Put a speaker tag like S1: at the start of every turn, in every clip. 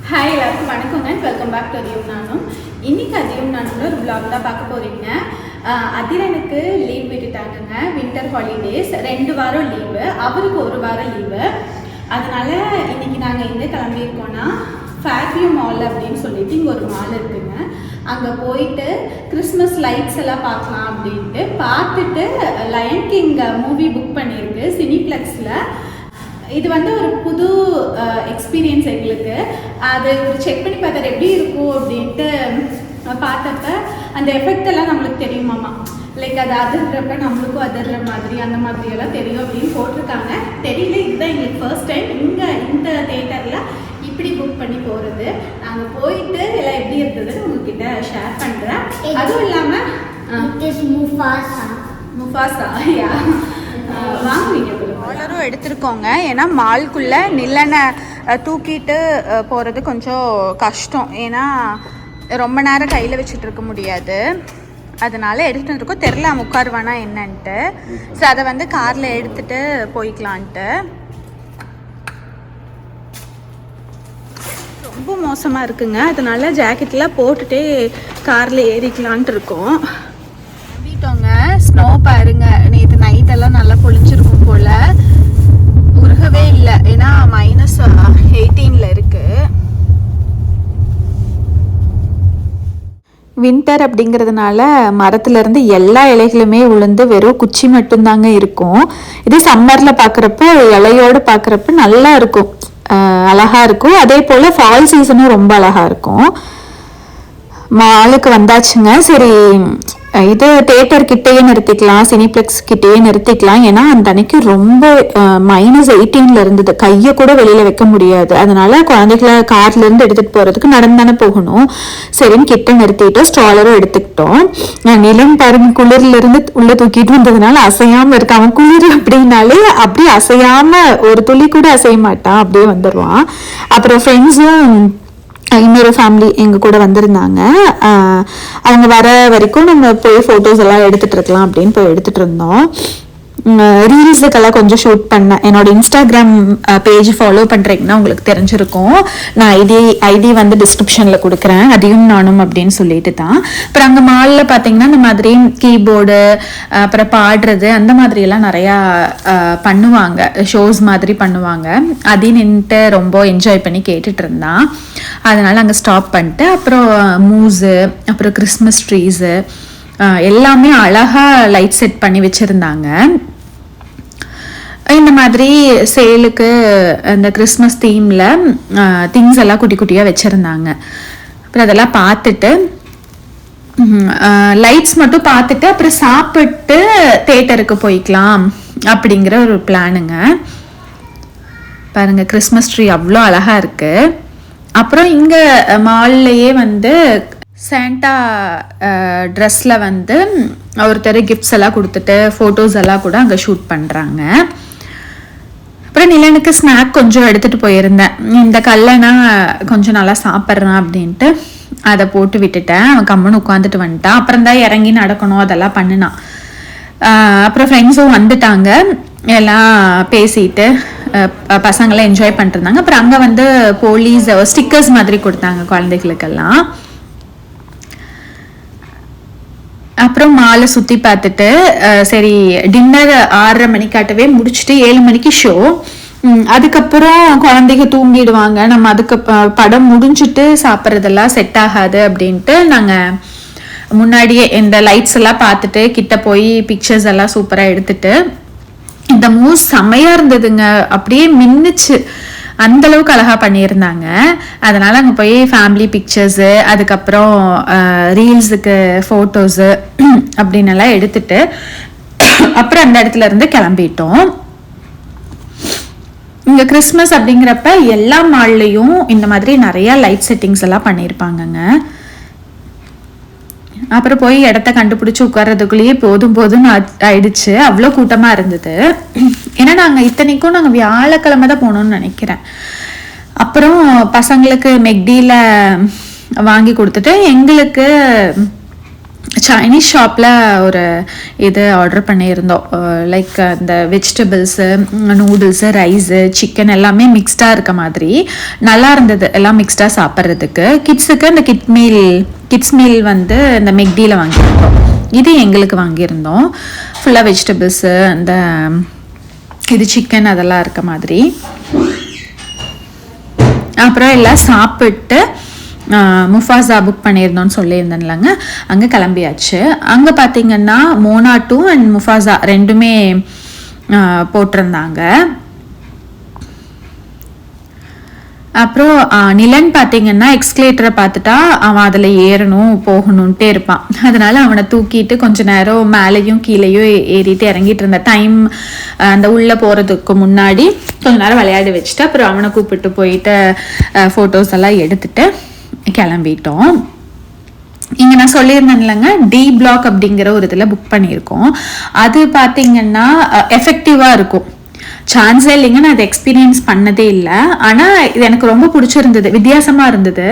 S1: Hi எல்லாருக்கும் வணக்கங்க, welcome back to அதியும் நானும். இன்னைக்கு அதியும் நானும்ல ஒரு vlog தான் பார்க்க போறீங்க. அதிரனுக்கு லீவ் விட்டுட்டாங்கங்க, வின்டர் ஹாலிடேஸ் 2 வாரம் லீவு, அவருக்கு 1 வாரம் லீவு. அதனால இன்னைக்கு நாங்கள் எங்கே கிளம்பியிருக்கோன்னா ஃபேக்ட்ரி மால் அப்படின்னு சொல்லிட்டு இங்கே ஒரு மால் இருக்குங்க. அங்கே போயிட்டு கிறிஸ்மஸ் லைட்ஸ் எல்லாம் பார்க்கலாம் அப்படின்ட்டு பார்த்துட்டு லயன் கிங் மூவி புக் பண்ணியிருக்கு சினிப்ளெக்ஸில். இது வந்து ஒரு புது எக்ஸ்பீரியன்ஸ் எங்களுக்கு. அது செக் பண்ணி பார்த்தா எப்படி இருக்கும் அப்படின்ட்டு பார்த்தப்ப அந்த எஃபெக்ட் எல்லாம் நம்மளுக்கு தெரியுமாம்மா. லைக் அது அதிர்றப்ப நம்மளுக்கும் அதிர்ற மாதிரி அந்த மாதிரியெல்லாம் தெரியும் அப்படின்னு போட்டிருக்காங்க. தெரியல, இதுதான் எங்களுக்கு ஃபர்ஸ்ட் டைம் இங்கே இந்த தேட்டரில் இப்படி புக் பண்ணி போகிறது. நாங்கள் போயிட்டு எல்லாம் எப்படி இருந்ததுன்னு உங்ககிட்ட ஷேர் பண்ணுறேன். அதுவும் இல்லாமல் முஃபாசா யா வாங்குவீங்க டாலரும் எடுத்துருக்கோங்க. ஏன்னா மால்குள்ளே நில்லனை தூக்கிட்டு போகிறது கொஞ்சம் கஷ்டம். ஏன்னா ரொம்ப நேரம் கையில் வச்சுட்டு இருக்க முடியாது. அதனால எடுத்துகிட்டு இருக்கோம். தெரில உட்காருவானா என்னன்ட்டு. ஸோ அதை வந்து காரில் எடுத்துகிட்டு போய்க்கலான்ட்டு. ரொம்ப மோசமாக இருக்குங்க. அதனால ஜாக்கெட்லாம் போட்டுகிட்டே காரில் ஏறிக்கலான்ட்டு இருக்கோம். வீட்டோங்க ஸ்னோ பாருங்க, நேற்று நைட்டெல்லாம் நல்லா பொழிஞ்சிருக்கும் போல். உருகவே இல்லை, ஏன்னா -18 இருக்கு. வின்டர் அப்படிங்கிறதுனால மரத்துலேருந்து எல்லா இலைகளுமே உளுந்து வெறும் குச்சி மட்டும்தாங்க இருக்கும். இதே சம்மரில் பார்க்குறப்ப இலையோடு பார்க்குறப்ப நல்லா இருக்கும், அழகாக இருக்கும். அதே போல் ஃபால் சீசனும் ரொம்ப அழகாக இருக்கும். மாலுக்கு வந்தாச்சுங்க. சரி, இது தேட்டர் கிட்டேயே நிறுத்திக்கலாம், சினிப்ளெக்ஸ் கிட்டேயே நிறுத்திக்கலாம். ஏன்னா அந்த அன்னைக்கு ரொம்ப -18 இருந்தது, கையை கூட வெளியில் வைக்க முடியாது. அதனால குழந்தைகளை கார்லேருந்து எடுத்துகிட்டு போகிறதுக்கு நடந்தானே போகணும். சரின்னு கிட்ட நிறுத்திட்டோம், ஸ்ட்ராலரும் எடுத்துக்கிட்டோம். நிலம் பாருங்க, குளிர்லேருந்து உள்ளே தூக்கிட்டு வந்ததுனால அசையாமல் இருக்கு. அவன் குளிர் அப்படின்னாலே அப்படியே அசையாமல் ஒரு துளி கூட அசைய மாட்டான், அப்படியே வந்துடுவான். அப்புறம் ஃப்ரெண்ட்ஸும் இன்னொரு ஃபேமிலி எங்கள் கூட வந்திருந்தாங்க. அவங்க வர வரைக்கும் நம்ம போய் ஃபோட்டோஸ் எல்லாம் எடுத்துகிட்டு இருக்கலாம் அப்படின்னு போய் எடுத்துகிட்டு இருந்தோம். ரீல்ஸுக்கெல்லாம் கொஞ்சம் ஷூட் பண்ணேன். என்னோட இன்ஸ்டாகிராம் பேஜ் ஃபாலோ பண்ணுறீங்கன்னா உங்களுக்கு தெரிஞ்சிருக்கும். நான் ஐடி வந்து டிஸ்கிரிப்ஷனில் கொடுக்குறேன், அதியும் நானும் அப்படின்னு சொல்லிட்டு தான். அப்புறம் அங்கே மாலில் பார்த்தீங்கன்னா இந்த மாதிரி கீபோர்டு, அப்புறம் பாடுறது, அந்த மாதிரியெல்லாம் நிறையா பண்ணுவாங்க, ஷோஸ் மாதிரி பண்ணுவாங்க. அதையும் நின்றுட்டு ரொம்ப என்ஜாய் பண்ணி கேட்டுட்டு இருந்தான். அதனால் அங்கே ஸ்டாப் பண்ணிட்டு அப்புறம் மூஸு, அப்புறம் கிறிஸ்மஸ் ட்ரீஸு எல்லாமே அழகாக லைட் செட் பண்ணி வச்சுருந்தாங்க. இந்த மாதிரி சேலுக்கு இந்த கிறிஸ்மஸ் தீமில் திங்ஸ் எல்லாம் குட்டி குட்டியாக வச்சுருந்தாங்க. அப்புறம் அதெல்லாம் பார்த்துட்டு லைட்ஸ் மட்டும் பார்த்துட்டு அப்புறம் சாப்பிட்டு தேட்டருக்கு போய்க்கலாம் அப்படிங்கிற ஒரு பிளானுங்க. பாருங்கள், கிறிஸ்மஸ் ட்ரீ அவ்வளோ அழகாக இருக்குது. அப்புறம் இங்கே மால்லையே வந்து சாண்டா ட்ரெஸ்ஸில் வந்து ஒருத்தர் கிஃப்ட்ஸ் எல்லாம் கொடுத்துட்டு ஃபோட்டோஸ் எல்லாம் கூட அங்கே ஷூட் பண்ணுறாங்க. அப்புறம் நிலனுக்கு ஸ்நாக் கொஞ்சம் எடுத்துகிட்டு போயிருந்தேன். இந்த கல்லைனா கொஞ்சம் நல்லா சாப்பிட்றான் அப்படின்ட்டு அதை போட்டு விட்டுட்டேன். அவன் கம்முன்னு உட்காந்துட்டு வந்துட்டான். அப்புறம் தான் இறங்கி நடக்கணும், அதெல்லாம் பண்ணினான். அப்புறம் ஃப்ரெண்ட்ஸும் வந்துட்டாங்க, எல்லாம் பேசிட்டு பசங்களாம் என்ஜாய் பண்ணிருந்தாங்க. அப்புறம் அங்கே வந்து போலீஸ் ஸ்டிக்கர்ஸ் மாதிரி கொடுத்தாங்க குழந்தைகளுக்கெல்லாம். அப்புறம் மாலை சுற்றி பார்த்துட்டு சரி டின்னர் 6:30 மணிக்காட்டவே முடிச்சுட்டு 7 மணிக்கு ஷோ. அதுக்கப்புறம் குழந்தைங்க தூங்கிடுவாங்க, நம்ம அதுக்கு படம் முடிஞ்சுட்டு சாப்பிட்றதெல்லாம் செட் ஆகாது அப்படின்ட்டு நாங்கள் முன்னாடியே இந்த லைட்ஸ் எல்லாம் பார்த்துட்டு கிட்ட போய் பிக்சர்ஸ் எல்லாம் சூப்பராக எடுத்துட்டு, இந்த மூஸ் செம்மையாக இருந்ததுங்க, அப்படியே மின்னுச்சு, அந்த அளவுக்கு அழகாக பண்ணியிருந்தாங்க. அதனால் அங்கே போய் ஃபேமிலி பிக்சர்ஸு, அதுக்கப்புறம் ரீல்ஸுக்கு ஃபோட்டோஸு அப்படின்னு எல்லாம் எடுத்துட்டு அப்புறம் அந்த இடத்துல இருந்து கிளம்பிட்டோம். இங்கே கிறிஸ்மஸ் அப்படிங்கிறப்ப எல்லா மால்லையும் இந்த மாதிரி நிறையா லைட் செட்டிங்ஸ் எல்லாம் பண்ணியிருப்பாங்கங்க. அப்புறம் போய் இடத்த கண்டுபிடிச்சி உட்கார்றதுக்குள்ளேயே போதும் ஆயிடுச்சு, அவ்வளோ கூட்டமாக இருந்தது. ஏன்னா நாங்கள் நாங்கள் வியாழக்கிழமை தான் போகணுன்னு நினைக்கிறேன். அப்புறம் பசங்களுக்கு மெக்டியில் வாங்கி கொடுத்துட்டு எங்களுக்கு சைனீஸ் ஷாப்பில் ஒரு இது ஆர்டர் பண்ணியிருந்தோம். லைக் இந்த வெஜிடபிள்ஸு, நூடுல்ஸு, ரைஸு, சிக்கன் எல்லாமே மிக்ஸ்டாக இருக்க மாதிரி நல்லா இருந்தது. எல்லாம் மிக்ஸ்டாக சாப்பிட்றதுக்கு. கிட்ஸுக்கு இந்த கிட்ஸ் மீல் வந்து இந்த மெக்டியில் வாங்கியிருந்தோம். இது எங்களுக்கு வாங்கியிருந்தோம். ஃபுல்லாக வெஜிடபிள்ஸு, இந்த இது சிக்கன் அதெல்லாம் இருக்க மாதிரி. அப்புறம் எல்லாம் சாப்பிட்டு முஃபாசா புக் பண்ணியிருந்தோன்னு சொல்லியிருந்தேன்லங்க, அங்கே கிளம்பியாச்சு. அங்கே பார்த்தீங்கன்னா மோனா 2 அண்ட் முஃபாசா ரெண்டுமே போட்டிருந்தாங்க. அப்புறம் நிலன் பார்த்தீங்கன்னா எக்ஸ்கலேட்டரை பார்த்துட்டா அவன் அதில் போகணுன்ட்டே இருப்பான். அதனால அவனை தூக்கிட்டு கொஞ்ச நேரம் மேலேயும் கீழேயும் ஏறிட்டு இறங்கிட்டு இருந்த டைம் அந்த உள்ளே போகிறதுக்கு முன்னாடி கொஞ்ச நேரம் விளையாடி வச்சுட்டு அப்புறம் அவனை கூப்பிட்டு போயிட்டு ஃபோட்டோஸ் எல்லாம் எடுத்துட்டு கிளம்பிட்டோம். இங்கே நான் சொல்லியிருந்தேன் இல்லைங்க, டி பிளாக் அப்படிங்கிற ஒரு இதில் புக் பண்ணியிருக்கோம். அது பார்த்தீங்கன்னா எஃபெக்டிவாக இருக்கும். சான்ஸே இல்லைங்க, நான் அதை எக்ஸ்பீரியன்ஸ் பண்ணதே இல்லை. ஆனால் இது எனக்கு ரொம்ப பிடிச்சிருந்தது, வித்தியாசமாக இருந்தது.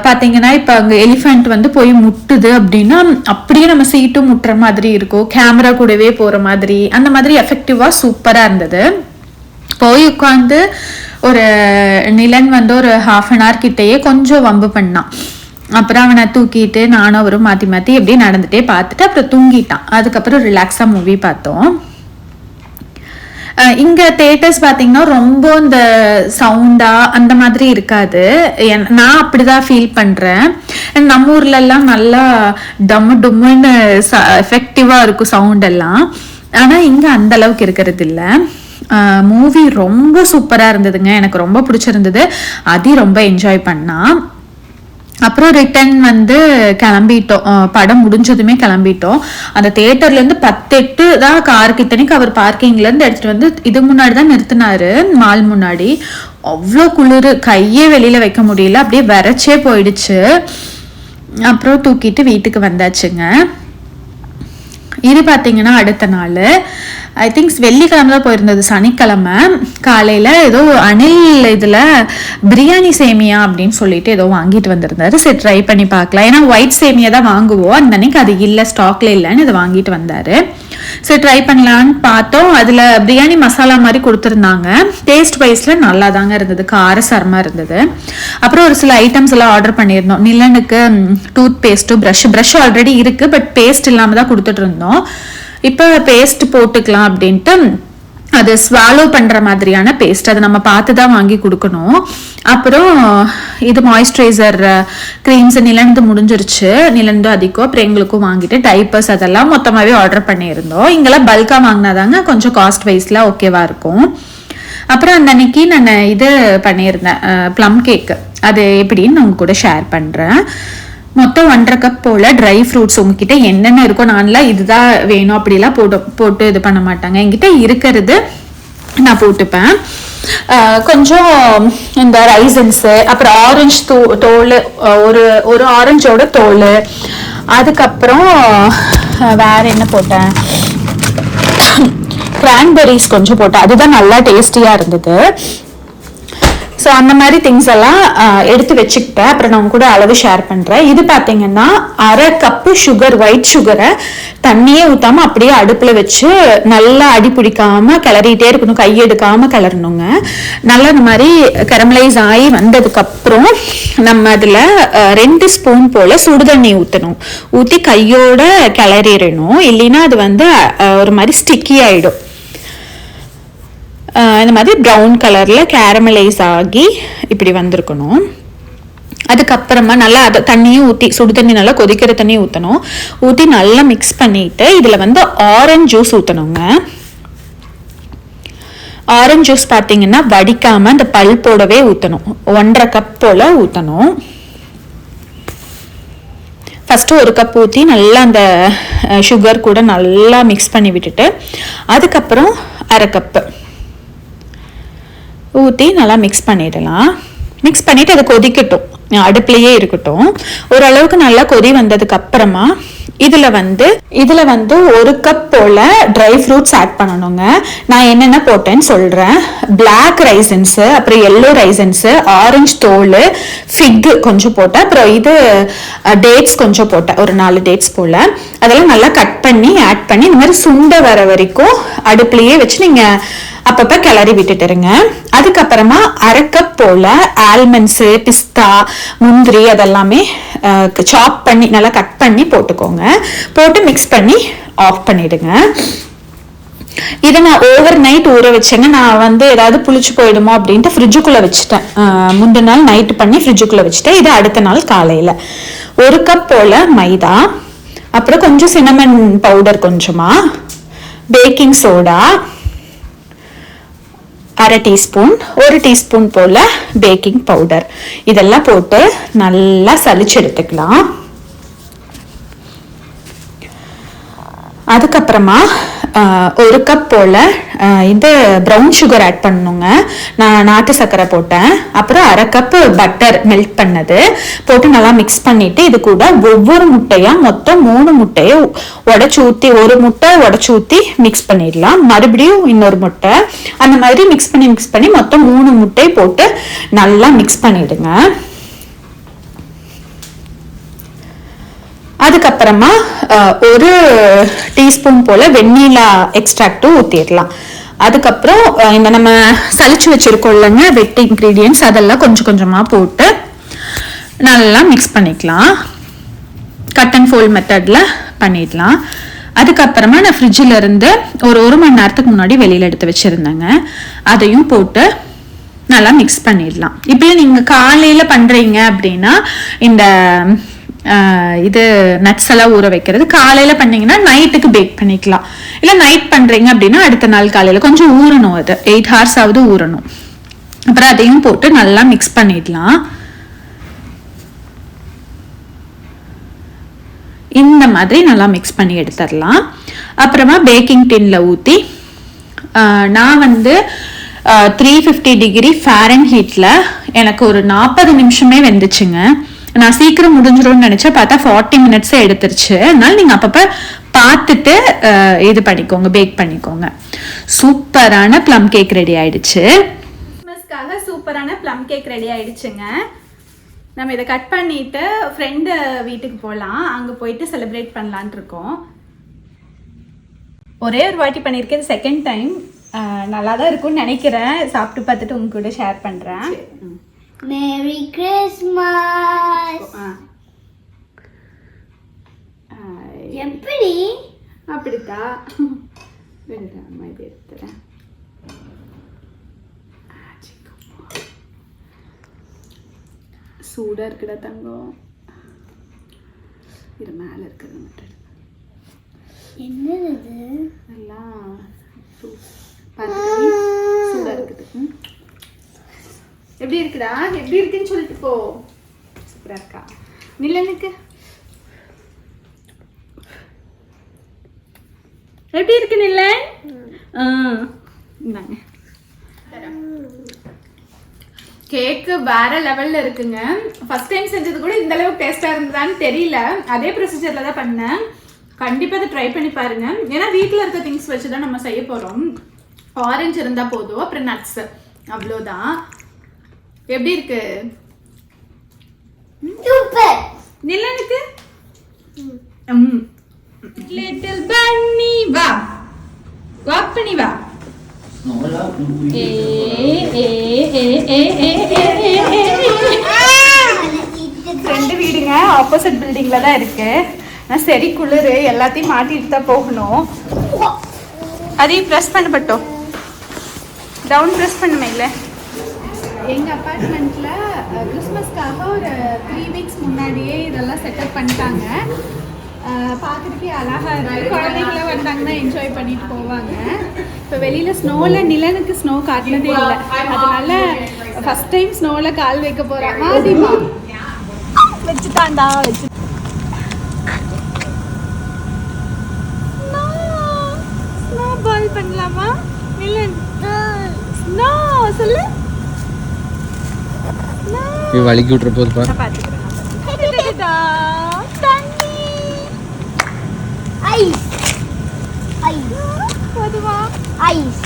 S1: பார்த்தீங்கன்னா இப்போ அங்கே எலிஃபெண்ட் வந்து போய் முட்டுது அப்படின்னா அப்படியே நம்ம சீட்டும் முட்டுற மாதிரி இருக்கும், கேமரா கூடவே போகிற மாதிரி, அந்த மாதிரி எஃபெக்டிவாக சூப்பராக இருந்தது. போய் உட்காந்து ஒரு நிலன் வந்து ஒரு 1/2 an hour கிட்டேயே கொஞ்சம் வம்பு பண்ணான். அப்புறம் அவனை தூக்கிட்டு நானும் அவரும் மாற்றி மாற்றி எப்படியே நடந்துகிட்டே பார்த்துட்டு அப்புறம் தூங்கிட்டான். அதுக்கப்புறம் ரிலாக்ஸாக மூவி பார்த்தோம். இங்கே தேட்டர்ஸ் பார்த்தீங்கன்னா ரொம்ப இந்த சவுண்டாக அந்த மாதிரி இருக்காது. நான் அப்படிதான் ஃபீல் பண்ணுறேன். நம்ம ஊர்லெல்லாம் நல்லா டம்மு டும்முன்னு எஃபெக்டிவாக இருக்கும் சவுண்டெல்லாம். ஆனால் இங்கே அந்த அளவுக்கு இருக்கிறது இல்லை. மூவி ரொம்ப சூப்பராக இருந்ததுங்க, எனக்கு ரொம்ப பிடிச்சிருந்தது. அதையும் ரொம்ப என்ஜாய் பண்ணா. அப்புறம் ரிட்டர்ன் வந்து கிளம்பிட்டோம். படம் முடிஞ்சதுமே கிளம்பிட்டோம். அந்த தேட்டர்லேருந்து 10-8 தான் காருக்கு. இத்தனைக்கு அவர் பார்க்கிங்லேருந்து எடுத்துகிட்டு வந்து இது முன்னாடி தான் நிறுத்தினாரு, மால் முன்னாடி. அவ்வளோ குளிர், கையே வெளியில் வைக்க முடியல, அப்படியே விரைச்சே போயிடுச்சு. அப்புறம் தூக்கிட்டு வீட்டுக்கு வந்தாச்சுங்க. இது பார்த்தீங்கன்னா அடுத்த நாள் ஐ திங்க்ஸ் வெள்ளிக்கிழமை தான் போயிருந்தது. சனிக்கிழமை காலையில் ஏதோ அணில் இதில் பிரியாணி சேமியா அப்படின்னு சொல்லிட்டு ஏதோ வாங்கிட்டு வந்திருந்தாரு. சரி ட்ரை பண்ணி பார்க்கலாம், ஏன்னா ஒயிட் சேமியா தான் வாங்குவோம். அந்த அன்னைக்கு அது இல்லை, ஸ்டாக்ல இல்லைன்னு இதை வாங்கிட்டு வந்தாரு. சரி ட்ரை பண்ணலான்னு பார்த்தோம். அதில் பிரியாணி மசாலா மாதிரி கொடுத்துருந்தாங்க. டேஸ்ட் வைஸில் நல்லா தாங்க இருந்தது, காரசாரமாக இருந்தது. அப்புறம் ஒரு சில ஐட்டம்ஸ் எல்லாம் ஆர்டர் பண்ணியிருந்தோம். நிலனுக்கு டூத் பேஸ்ட்டு, ப்ரஷ் ஆல்ரெடி இருக்குது, பட் பேஸ்ட் இல்லாமல் தான் கொடுத்துட்டு இருந்தோம். இப்போ பேஸ்ட் போட்டுக்கலாம் அப்படின்ட்டு அது ஸ்வாலோ பண்ணுற மாதிரியான பேஸ்ட், அதை நம்ம பார்த்து தான் வாங்கி கொடுக்கணும். அப்புறம் இது மாய்ஸ்சரைசர் க்ரீம்ஸ் நிலந்து முடிஞ்சிருச்சு, நிலந்து அதிகம். அப்புறம் எங்களுக்கும் வாங்கிட்டு டைப்பர்ஸ் அதெல்லாம் மொத்தமாகவே ஆர்டர் பண்ணியிருந்தோம். இங்கெல்லாம் பல்காக வாங்கினாதாங்க கொஞ்சம் காஸ்ட் வைஸில் ஓகேவாக இருக்கும். அப்புறம் அந்த அன்னைக்கு நான் இது பண்ணியிருந்தேன், ப்ளம் கேக்கு. அது எப்படின்னு நான் உங்க கூட ஷேர் பண்ணுறேன். மொத்தம் 1.5 கப் போல் ட்ரை ஃப்ரூட்ஸ். உங்ககிட்ட என்னென்ன இருக்கோ, நான்லாம் இதுதான் வேணும் அப்படிலாம் போட்டு இது பண்ண மாட்டாங்க. என்கிட்ட இருக்கிறது நான் போட்டுப்பேன். கொஞ்சம் இந்த ரைசன்ஸு, அப்புறம் ஆரஞ்சு தோல், ஒரு ஆரஞ்சோட தோல், அதுக்கப்புறம் வேற என்ன போட்டேன், கிரான்பெரிஸ் கொஞ்சம் போட்டேன். அதுதான் நல்லா டேஸ்டியாக இருந்தது. ஸோ அந்த மாதிரி திங்ஸ் எல்லாம் எடுத்து வச்சுக்கிட்டேன். அப்புறம் நான் கூட அளவு ஷேர் பண்ணுறேன். இது பார்த்தீங்கன்னா 1/2 கப்பு சுகர், ஒயிட் சுகரை தண்ணியே ஊற்றாமல் அப்படியே அடுப்பில் வச்சு நல்லா அடி பிடிக்காமல் கிளறிட்டே இருக்கணும், கையெடுக்காமல் கிளறணுங்க. நல்லா இந்த மாதிரி கரமலைஸ் ஆகி வந்ததுக்கப்புறம் நம்ம அதில் 2 ஸ்பூன் போல் சுடுதண்ணி ஊற்றணும். ஊற்றி கையோட கிளறிடணும், இல்லைன்னா அது வந்து ஒரு மாதிரி ஸ்டிக்கி ஆகிடும். இந்த மாதிரி ப்ரௌன் கலரில் கேரமலைஸ் ஆகி இப்படி வந்திருக்கணும். அதுக்கப்புறமா நல்லா அதை தண்ணியும் ஊற்றி, சுடு தண்ணி நல்லா கொதிக்கிற தண்ணி ஊற்றணும். ஊற்றி நல்லா மிக்ஸ் பண்ணிவிட்டு இதில் வந்து ஆரஞ்சு ஜூஸ் ஊற்றணுங்க. ஆரஞ்சு ஜூஸ் பார்த்தீங்கன்னா வடிக்காமல் அந்த பல்போடவே ஊற்றணும். 1.5 கப் போல் ஊற்றணும். ஃபஸ்ட்டு 1 கப் ஊற்றி நல்லா அந்த சுகர் கூட நல்லா மிக்ஸ் பண்ணி விட்டுட்டு அதுக்கப்புறம் 1/2 கப்பு ஊற்றி நல்லா மிக்ஸ் பண்ணிடலாம். மிக்ஸ் பண்ணிவிட்டு அதை கொதிக்கட்டும், அடுப்புலையே இருக்கட்டும். ஓரளவுக்கு நல்லா கொதி வந்ததுக்கு அப்புறமா இதில் வந்து 1 கப் போல் ட்ரை ஃப்ரூட்ஸ் ஆட் பண்ணணுங்க. நான் என்னென்ன போட்டேன்னு சொல்கிறேன். பிளாக் ரைசன்ஸு, அப்புறம் எல்லோ ரைசன்ஸு, ஆரஞ்சு தோல், ஃபிக் கொஞ்சம் போட்டேன், அப்புறம் இது டேட்ஸ் கொஞ்சம் போட்டேன், ஒரு 4 டேட்ஸ் போல். அதெல்லாம் நல்லா கட் பண்ணி ஆட் பண்ணி இந்த மாதிரி சுண்ட வர வரைக்கும் அடுப்புலையே வச்சு நீங்கள் அப்பப்போ கிளறி விட்டுட்டுருங்க. அதுக்கப்புறமா 1/2 கப் போல் ஆல்மண்ட்ஸு, பிஸ்தா, முந்திரி அதெல்லாமே சாப் பண்ணி நல்லா கட் பண்ணி போட்டுக்கோங்க. போட்டு மிக்ஸ் பண்ணி ஆஃப் பண்ணிவிடுங்க. இதை நான் ஓவர் நைட் ஊற வச்சேங்க. நான் ஏதாவது புளிச்சு போயிடுமோ அப்படின்ட்டு ஃப்ரிட்ஜுக்குள்ளே வச்சுட்டேன். முந்தின நாள் நைட்டு பண்ணி ஃப்ரிட்ஜுக்குள்ளே வச்சுட்டேன். இது அடுத்த நாள் காலையில் 1 கப் போல் மைதா, அப்புறம் கொஞ்சம் சின்னமன் பவுடர், கொஞ்சமாக பேக்கிங் சோடா 1/2 டீஸ்பூன், 1 டீஸ்பூன் போல் பேக்கிங் பவுடர், இதெல்லாம் போட்டு நல்லா சலிச்சு எடுத்துக்கலாம். அதுக்கப்புறமா 1 கப் போல் இது ப்ரௌன் சுகர் ஆட் பண்ணணுங்க. நான் நாட்டு சர்க்கரை போட்டேன். அப்புறம் 1/2 கப் பட்டர் மெல்ட் பண்ணது போட்டு நல்லா மிக்ஸ் பண்ணிட்டு இது கூட ஒவ்வொரு முட்டையாக மொத்தம் 3 முட்டையை உடச்சி ஊற்றி, 1 முட்டை உடச்சி ஊற்றி மிக்ஸ் பண்ணிடலாம். மறுபடியும் இன்னொரு முட்டை, அந்த மாதிரி மிக்ஸ் பண்ணி மொத்தம் 3 முட்டை போட்டு நல்லா மிக்ஸ் பண்ணிடுங்க. அதுக்கப்புறமா 1 டீஸ்பூன் போல் வெண்ணிலா எக்ஸ்ட்ராக்டும் ஊற்றிடலாம். அதுக்கப்புறம் இந்த நம்ம சலிச்சு வச்சுருக்கோம் இல்லைங்க வெட் இன்க்ரீடியன்ட்ஸ், அதெல்லாம் கொஞ்சம் கொஞ்சமாக போட்டு நல்லா மிக்ஸ் பண்ணிக்கலாம். கட் அண்ட் ஃபோல்ட் மெத்தடில் பண்ணிடலாம். அதுக்கப்புறமா நான் ஃப்ரிட்ஜில் இருந்து ஒரு 1 மணி நேரத்துக்கு முன்னாடி வெளியில் எடுத்து வச்சுருந்தேங்க. அதையும் போட்டு நல்லா மிக்ஸ் பண்ணிடலாம். இப்போ நீங்கள் காலையில் பண்ணுறீங்க அப்படின்னா இந்த இது நட்ஸ் எல்லாம் ஊற வைக்கிறது காலையில் பண்ணிங்கன்னா நைட்டுக்கு பேக் பண்ணிக்கலாம். இல்லை நைட் பண்ணுறீங்க அப்படின்னா அடுத்த நாள் காலையில் கொஞ்சம் ஊறணும், அது 8 hours ஆகுது ஊறணும். அப்புறம் அதையும் போட்டு நல்லா மிக்ஸ் பண்ணிடலாம். இந்த மாதிரி நல்லா மிக்ஸ் பண்ணி எடுத்துடலாம். அப்புறமா பேக்கிங் டின்ல ஊற்றி நான் 350 டிகிரி ஃபாரன்ஹீட்டில் எனக்கு ஒரு 40 நிமிஷமே வெந்துச்சுங்க. நான் சீக்கிரம் முடிஞ்சிடும்னு நினைச்சேன், பார்த்தா 40 minutes எடுத்துருச்சு. அதனால நீங்க அப்பப்ப பார்த்துட்டு இது பண்ணிக்கோங்க, பேக் பண்ணிக்கோங்க. சூப்பரான ப்ளம் கேக் ரெடி ஆயிடுச்சு.
S2: கிறிஸ்மஸ்க்காக சூப்பரான ப்ளம் கேக் ரெடி ஆயிடுச்சுங்க. நம்ம இதை கட் பண்ணிட்டு ஃப்ரெண்டு வீட்டுக்கு போகலாம், அங்கே போயிட்டு செலிப்ரேட் பண்ணலான் இருக்கோம். ஒரே ஒரு வாட்டி பண்ணியிருக்கேன், செகண்ட் டைம். நல்லா தான் இருக்கும்னு நினைக்கிறேன். சாப்பிட்டு பார்த்துட்டு உங்க கூட ஷேர் பண்ணுறேன்.
S3: Merry Christmas. எப்படி
S2: அப்படித்தா அம்மா இது எடுத்துறேன். சூடாக இருக்குடா தங்கம். இது மேலே இருக்கிறது மட்டும்
S3: என்னது
S2: எல்லாம் பார்த்து சூடாக இருக்குது. எப்படி இருக்குடா, எப்படி இருக்குன்னு சொல்லிட்டு போ. சூப்பரா இருக்கா? நிலனுக்கு எப்படி இருக்கு நிலன்? இந்தாங்க. கேக்கு வேற லெவல்ல இருக்குங்க. ஃபர்ஸ்ட் டைம் செஞ்சது கூட இந்த அளவுக்கு டேஸ்டா இருந்ததான்னு தெரியல. அதே ப்ரொசீஜர்ல தான் பண்ணேன். கண்டிப்பா அதை ட்ரை பண்ணி பாருங்க. ஏன்னா வீட்டில் இருக்க திங்ஸ் வச்சு தான் நம்ம செய்ய போறோம். ஆரஞ்சு இருந்தா போதும், அப்புறம் நட்ஸ், அவ்வளோதான். எப்படி இருக்கு?
S3: சூப்பர்.
S2: நிலனுக்கு லிட்டில் பன்னி வா, வாக் பண்ணி வா. ஏ ஏ ஏ ஏ ஃப்ரெண்டு வீடுங்க ஆப்போசிட் பில்டிங்ல தான் இருக்கு. நான் சரி குளிரு, எல்லாத்தையும் மாட்டிட்டு தான் போகணும். அதையும் ப்ரெஸ் பண்ணப்பட்டோம், டவுன் ப்ரெஸ் பண்ணுமே இல்லை. எங்கள் அப்பார்ட்மெண்ட்டில் கிறிஸ்மஸ்க்காக ஒரு 3 weeks முன்னாடியே இதெல்லாம் செட்டப் பண்ணிட்டாங்க. பார்க்குறதுக்கே அழகாக இருக்குது. குழந்தைங்களாம் வந்தாங்கன்னா என்ஜாய் பண்ணிட்டு போவாங்க. இப்போ வெளியில் ஸ்னோவில் நிலனுக்கு ஸ்னோ காட்டினதே இல்லை, அதனால ஃபஸ்ட் டைம் ஸ்னோவில் கால் வைக்க போகிறாங்க. அதிகமா வச்சுட்டாண்டா வச்சு ஸ்னோ பால் பண்ணலாமா நிலன்? ஸ்னோ சொல்லு.
S4: வலிக்கி விட்டுற போது பாரு.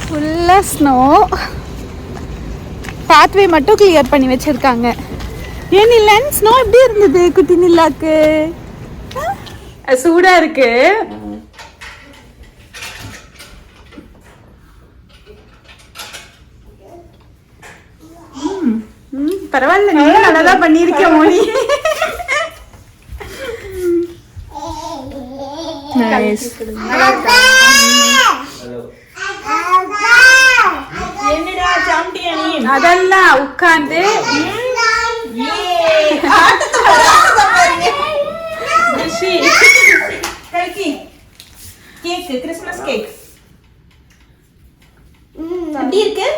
S2: ஃபுல்லாக ஸ்னோ. பாத்வே மட்டும் கிளியர் பண்ணி வச்சுருக்காங்க. ஏன் நிலன் ஸ்னோ எப்படி இருந்தது குட்டி நிலாக்கு? சூடா இருக்கு. பரவாயில்ல, நீ நல்லாதான் பண்ணிருக்க மோனி. அதெல்லாம் உட்கார்ந்து கிறிஸ்மஸ் கேக் எப்படி இருக்கு?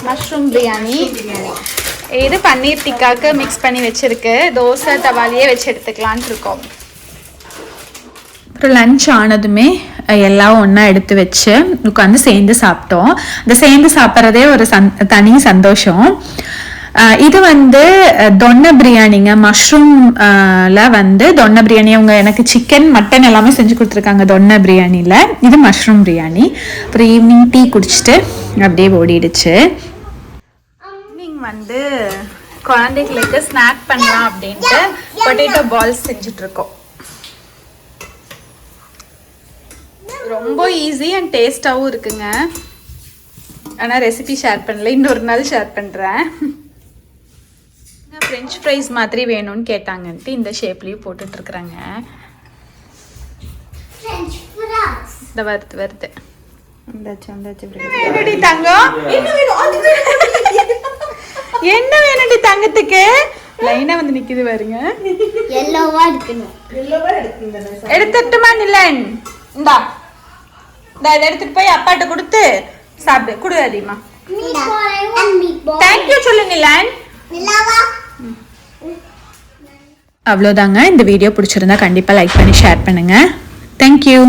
S2: மஷ்ரூம் பிரியாணி. இது பன்னீர் டிக்காக்கு மிக்ஸ் பண்ணி வச்சிருக்கு. தோசை தவாலியே வச்சு எடுத்துக்கலான் இருக்கோம்.
S1: அப்புறம் லஞ்ச் ஆனதுமே எல்லாம் ஒன்றா எடுத்து வச்சு உட்காந்து சேர்ந்து சாப்பிட்டோம். இந்த சேர்ந்து சாப்பிட்றதே ஒரு தனி சந்தோஷம். இது வந்து தொன்ன பிரியாணிங்க. மஷ்ரூம்ல வந்து தொன்ன பிரியாணி. அவங்க எனக்கு சிக்கன் மட்டன் எல்லாமே செஞ்சு கொடுத்துருக்காங்க தொன்ன பிரியாணியில். இது மஷ்ரூம் பிரியாணி. அப்புறம் ஈவினிங் டீ குடிச்சிட்டு அப்படியே ஓடிடுச்சு.
S2: ஈவினிங் வந்து குழந்தைகளுக்கு ஸ்நாக் பண்ணலாம் அப்படின்ட்டு பொட்டேட்டோ பால்ஸ் செஞ்சுட்ருக்கோம். ரொம்ப ஈஸி அண்ட் டேஸ்டாகவும் இருக்குங்க. ஆனால் ரெசிபி ஷேர் பண்ணல, இன்னொரு நாள் ஷேர் பண்ணுறேன். ஃப்ரெஞ்ச் ஃப்ரைஸ் மாதிரி வேணும்னு கேட்டாங்கன்ட்டு இந்த ஷேப்லேயும் போட்டுட்ருக்குறாங்க. இந்த வருது என்னடி தங்கம்? என்ன வேணும்டி தங்கத்துக்கு? லைனா வந்து நிக்குது பாருங்க. எடுத்துட்டுமா நிலன்? இந்தா இதை எடுத்துட்டு போய் அப்பாட்ட கொடுத்து சாப்பிடு. குடு அதிகமா. தேங்க்யூ சொல்லு நிலன்.
S1: அவ்வளோதாங்க. இந்த வீடியோ பிடிச்சிருந்தா கண்டிப்பாக லைக் பண்ணி ஷேர் பண்ணுங்கள். தேங்க்யூ.